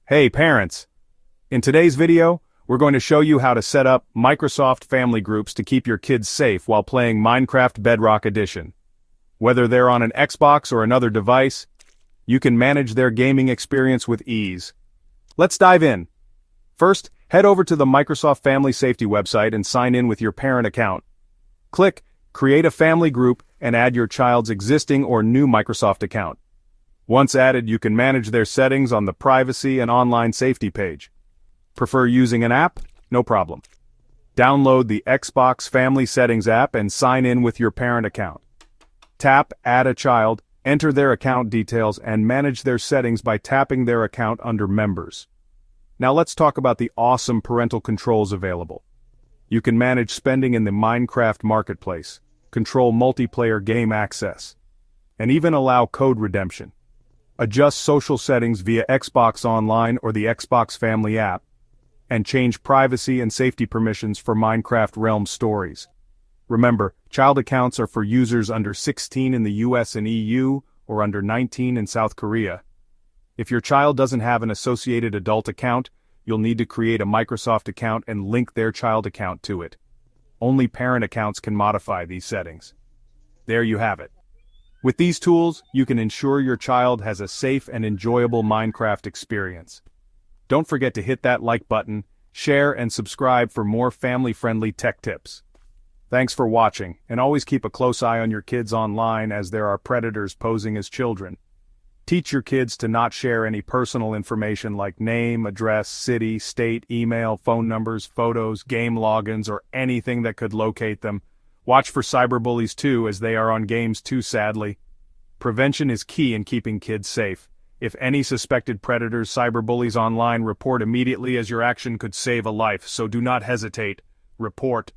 Hey parents! In today's video, we're going to show you how to set up Microsoft Family Groups to keep your kids safe while playing Minecraft Bedrock Edition. Whether they're on an Xbox or another device, you can manage their gaming experience with ease. Let's dive in. First, head over to the Microsoft Family Safety website and sign in with your parent account. Click Create a Family Group and add your child's existing or new Microsoft account. Once added, you can manage their settings on the Privacy and Online Safety page. Prefer using an app? No problem. Download the Xbox Family Settings app and sign in with your parent account. Tap Add a Child, enter their account details, and manage their settings by tapping their account under Members. Now let's talk about the awesome parental controls available. You can manage spending in the Minecraft Marketplace, control multiplayer game access, and even allow code redemption. Adjust social settings via Xbox Online or the Xbox Family app, and change privacy and safety permissions for Minecraft Realm stories. Remember, child accounts are for users under 16 in the US and EU or under 19 in South Korea. If your child doesn't have an associated adult account, you'll need to create a Microsoft account and link their child account to it. Only parent accounts can modify these settings. There you have it. With these tools, you can ensure your child has a safe and enjoyable Minecraft experience. Don't forget to hit that like button, share and subscribe for more family-friendly tech tips. Thanks for watching, and always keep a close eye on your kids online as there are predators posing as children. Teach your kids to not share any personal information like name, address, city, state, email, phone numbers, photos, game logins, or anything that could locate them. Watch for cyberbullies too, as they are on games too, sadly. Prevention is key in keeping kids safe. If any suspected predators, cyberbullies online, report immediately, as your action could save a life, so do not hesitate. Report.